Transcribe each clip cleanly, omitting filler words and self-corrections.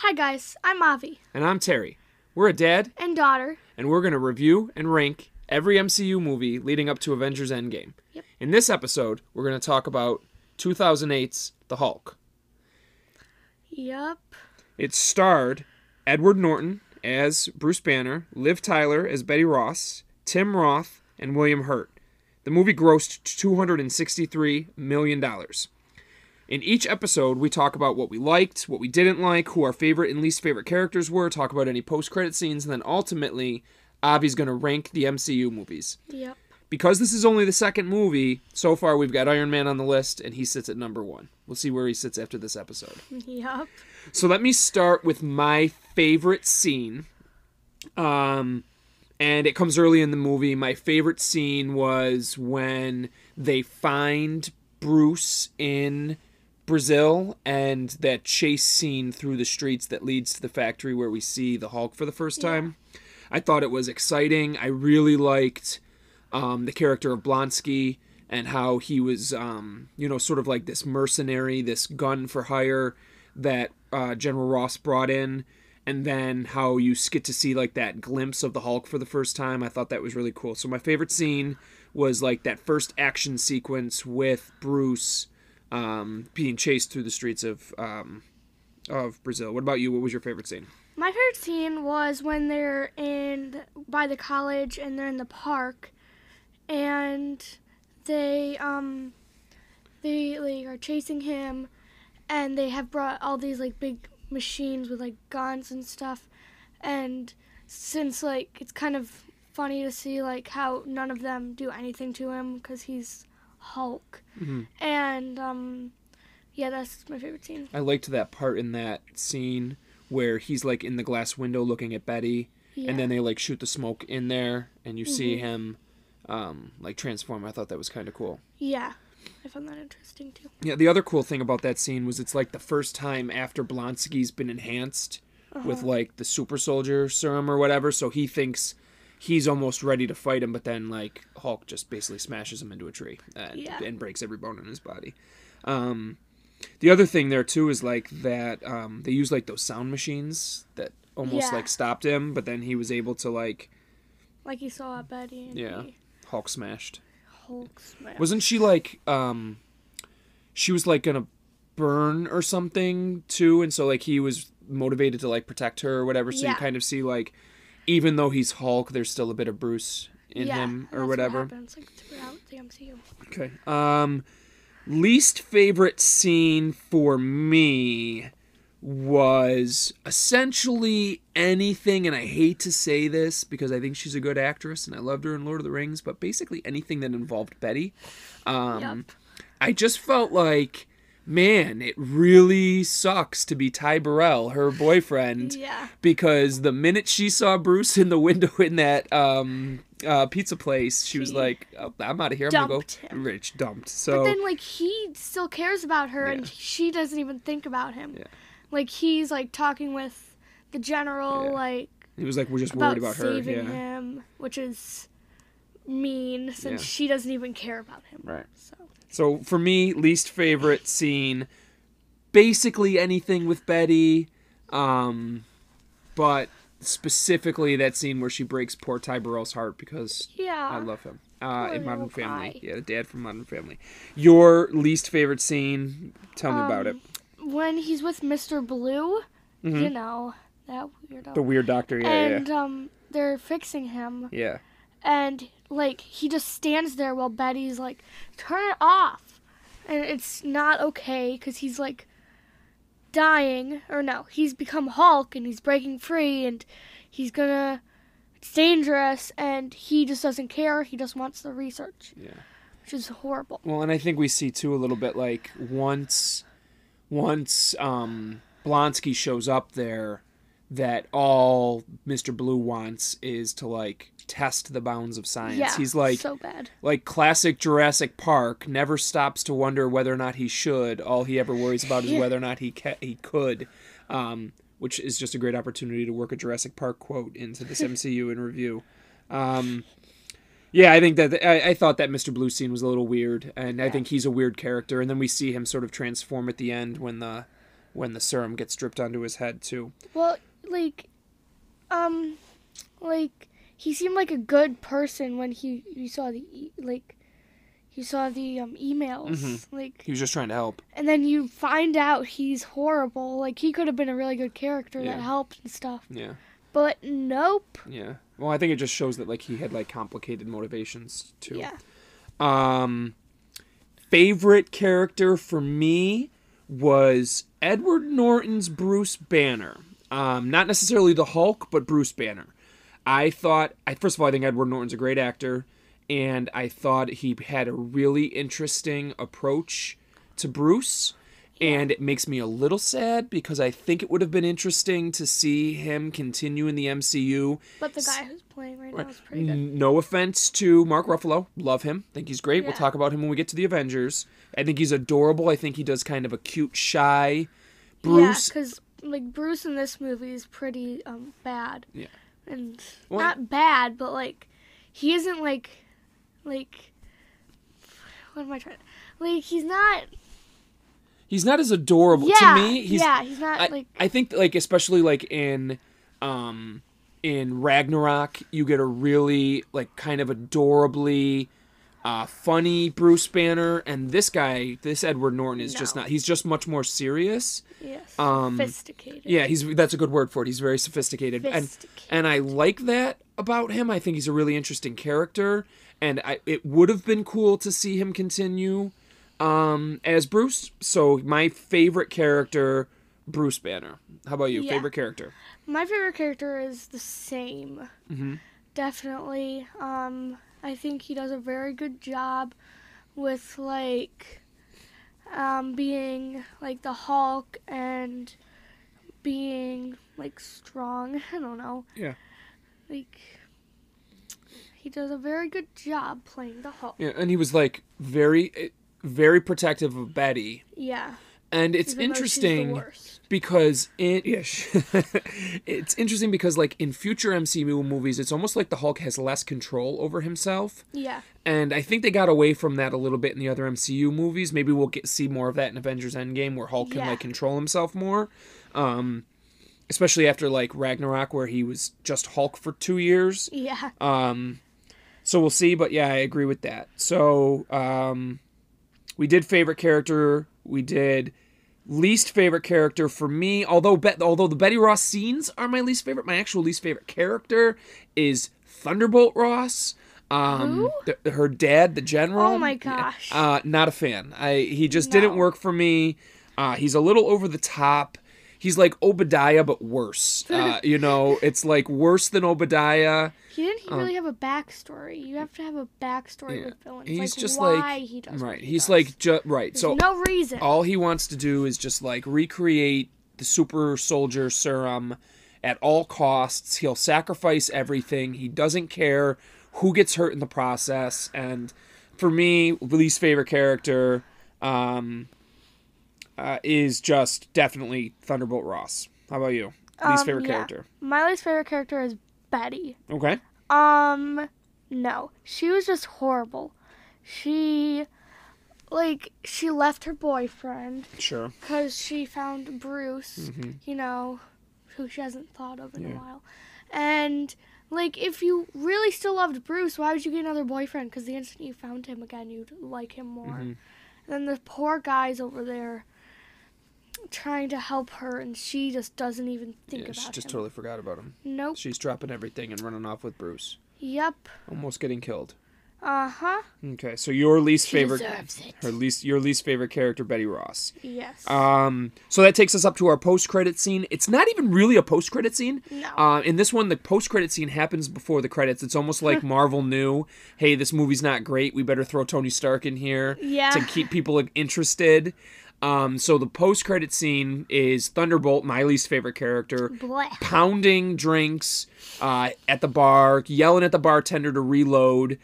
Hi guys, I'm Avi. And I'm Terry. We're a dad And daughter. and we're going to review and rank every MCU movie leading up to Avengers Endgame. Yep. In this episode, we're going to talk about 2008's The Hulk. Yep. It starred Edward Norton as Bruce Banner, Liv Tyler as Betty Ross, Tim Roth, and William Hurt. The movie grossed $263 million. In each episode, we talk about what we liked, what we didn't like, who our favorite and least favorite characters were, talk about any post-credit scenes, and then ultimately, Avi's going to rank the MCU movies. Yep. Because this is only the second movie, so far we've got Iron Man on the list, and he sits at number 1. We'll see where he sits after this episode. Yep. So let me start with my favorite scene. And it comes early in the movie. My favorite scene was when they find Bruce in Brazil and that chase scene through the streets that leads to the factory where we see the Hulk for the first time. I thought it was exciting. I really liked the character of Blonsky and how he was, sort of like this mercenary, this gun for hire that General Ross brought in. And then how you get to see like that glimpse of the Hulk for the first time. I thought that was really cool. So my favorite scene was like that first action sequence with Bruce being chased through the streets of Brazil. What about you? What was your favorite scene? My favorite scene was when they're by the college and they're in the park, and they are chasing him, and they have brought all these like big machines with like guns and stuff, and since like it's kind of funny to see like how none of them do anything to him because he's Hulk. Mm-hmm. And that's my favorite scene. I liked that part in that scene where he's like in the glass window looking at Betty, and then they like shoot the smoke in there and you see him like transform. I thought that was kind of cool. Yeah, I found that interesting too. Yeah, the other cool thing about that scene was it's like the first time after Blonsky's been enhanced with like the super soldier serum or whatever, so he thinks he's almost ready to fight him, but then like Hulk just basically smashes him into a tree and breaks every bone in his body. The other thing there too is like that they use like those sound machines that almost like stopped him, but then he was able to like he saw Betty and Hulk smashed. Hulk smashed. Wasn't she like she was like gonna burn or something too, and so like he was motivated to like protect her or whatever, so you kind of see like even though he's Hulk, there's still a bit of Bruce in him or whatever. What happens like throughout the MCU. Okay. Least favorite scene for me was essentially anything, and I hate to say this because I think she's a good actress and I loved her in Lord of the Rings, but basically anything that involved Betty. I just felt like, man, it really sucks to be Ty Burrell, her boyfriend, because the minute she saw Bruce in the window in that pizza place, she was like, oh, I'm out of here. I'm going to go. Rich dumped. So, but then, like, he still cares about her, and she doesn't even think about him. Yeah. Like, he's, like, talking with the general, like... He was like, we're just worried about her. Saving him, which is mean, since she doesn't even care about him. Right. So for me, least favorite scene, basically anything with Betty, but specifically that scene where she breaks poor Ty Burrell's heart because I love him. In Modern Family. Yeah, the dad from Modern Family. Your least favorite scene, tell me about it. When he's with Mr. Blue, you know, that weirdo. The weird doctor, and they're fixing him. Yeah. And, like, he just stands there while Betty's like, turn it off. And it's not okay because he's, like, dying. Or no, he's become Hulk and he's breaking free and he's gonna... It's dangerous and he just doesn't care. He just wants the research. Yeah. Which is horrible. Well, and I think we see, too, a little bit, like, once Blonsky shows up there, that all Mr. Blue wants is to, like, test the bounds of science. Yeah, he's like so bad. Like classic Jurassic Park, never stops to wonder whether or not he should. All he ever worries about is whether or not he could, which is just a great opportunity to work a Jurassic Park quote into this MCU in review. Yeah, I think that I thought that Mr. Blue scene was a little weird, and I think he's a weird character. And then we see him sort of transform at the end when the when the serum gets dripped onto his head too. Well, he seemed like a good person when you saw the emails. He was just trying to help. And then you find out he's horrible. Like, he could have been a really good character that helped and stuff. Yeah. But nope. Yeah. Well, I think it just shows that, like, he had, like, complicated motivations, too. Yeah. Favorite character for me was Edward Norton's Bruce Banner. Not necessarily the Hulk, but Bruce Banner. First of all, I think Edward Norton's a great actor, and I thought he had a really interesting approach to Bruce, and it makes me a little sad because I think it would have been interesting to see him continue in the MCU. But the guy who's playing right now is pretty good. No offense to Mark Ruffalo. Love him. Think he's great. Yeah. We'll talk about him when we get to the Avengers. I think he's adorable. I think he does kind of a cute, shy Bruce. Yeah, because Bruce in this movie is pretty bad. Yeah. And not bad, but he isn't what am I trying to he's not as adorable to me. He's not I think especially in Ragnarok you get a really kind of adorably funny Bruce Banner, and this Edward Norton is just not. He's just much more serious. Yes. Sophisticated. Yeah, that's a good word for it. He's very sophisticated. And I like that about him. I think he's a really interesting character, and it would have been cool to see him continue as Bruce. So my favorite character, Bruce Banner. How about you? Yeah. Favorite character? My favorite character is the same. Mm-hmm. Definitely. I think he does a very good job with being the Hulk and being strong. I don't know. Yeah. He does a very good job playing the Hulk. Yeah, and he was very, very protective of Betty. Yeah. And it's interesting because it's interesting because in future MCU movies, it's almost like the Hulk has less control over himself. Yeah. And I think they got away from that a little bit in the other MCU movies. Maybe we'll see more of that in Avengers Endgame, where Hulk can control himself more. Especially after Ragnarok, where he was just Hulk for 2 years. Yeah. So we'll see, but yeah, I agree with that. So we did favorite character. We did least favorite character for me. Although the Betty Ross scenes are my least favorite, my actual least favorite character is Thunderbolt Ross. Who? Her dad, the general. Oh my gosh. Not a fan. He just didn't work for me. He's a little over the top. He's like Obadiah, but worse. It's worse than Obadiah. He didn't really have a backstory. You have to have a backstory with villains. He's just why he does right. He's right. There's so no reason. All he wants to do is just recreate the super soldier serum at all costs. He'll sacrifice everything. He doesn't care who gets hurt in the process. And for me, least favorite character is just definitely Thunderbolt Ross. How about you? Least favorite character? My least favorite character is Betty. Okay. No. She was just horrible. She left her boyfriend. Sure. Because she found Bruce, who she hasn't thought of in a while. And, if you really still loved Bruce, why would you get another boyfriend? Because the instant you found him again, you'd like him more. Mm-hmm. And then the poor guy's over there trying to help her, and she just doesn't even think about him. She just totally forgot about him. Nope. She's dropping everything and running off with Bruce. Yep. Almost getting killed. Uh-huh. Okay, so your least favorite... deserves it. Your least favorite character, Betty Ross. Yes. So that takes us up to our post-credit scene. It's not even really a post-credit scene. No. In this one, the post-credit scene happens before the credits. It's almost like Marvel knew, hey, this movie's not great. We better throw Tony Stark in here to keep people interested. So the post-credit scene is Thunderbolt, my least favorite character, pounding drinks at the bar, yelling at the bartender to reload,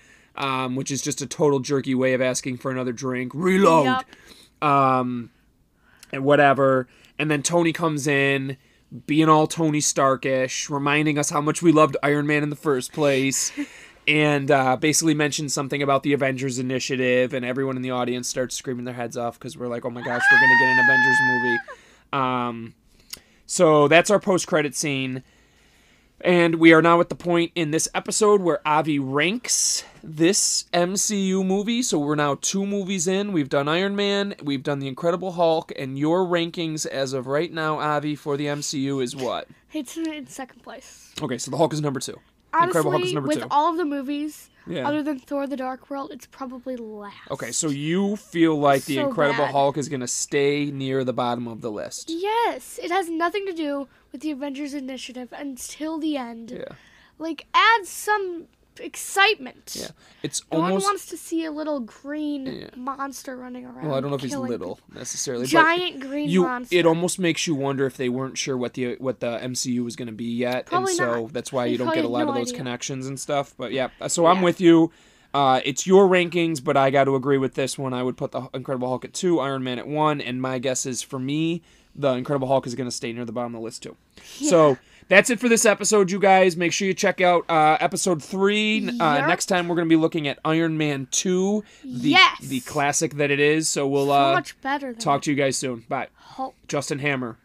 which is just a total jerky way of asking for another drink. Reload! Yep. And whatever. And then Tony comes in, being all Tony Starkish, reminding us how much we loved Iron Man in the first place. And basically mentioned something about the Avengers Initiative, and everyone in the audience starts screaming their heads off because we're like, oh my gosh, we're going to get an Avengers movie. So that's our post-credit scene. And we are now at the point in this episode where Avi ranks this MCU movie. So we're now 2 movies in. We've done Iron Man, we've done The Incredible Hulk, and your rankings as of right now, Avi, for the MCU is what? It's in second place. Okay, so the Hulk is number 2. Honestly, Incredible Hulk is number 2. With all of the movies, Yeah. other than Thor: The Dark World, it's probably last. Okay, so you feel like The So Incredible bad. Hulk is going to stay near the bottom of the list. Yes, it has nothing to do with the Avengers Initiative until the end. Yeah. Like, add some excitement. Yeah. It's No one almost... wants to see a little green monster running around. Well, I don't know if he's killing little necessarily, giant but green you, monster. it almost makes you wonder if they weren't sure what the MCU was going to be yet, Probably and so not. that's why They you don't probably get a had lot no of those idea. connections and stuff. But yeah, so I'm Yeah. with you. It's your rankings, but I got to agree with this one. I would put the Incredible Hulk at 2, Iron Man at 1, and my guess is for me, the Incredible Hulk is going to stay near the bottom of the list too. Yeah. So that's it for this episode, you guys. Make sure you check out episode 3. Yep. Next time we're going to be looking at Iron Man 2, Yes. the classic that it is. So we'll so much better than talk to you guys soon. Bye. Hulk. Justin Hammer.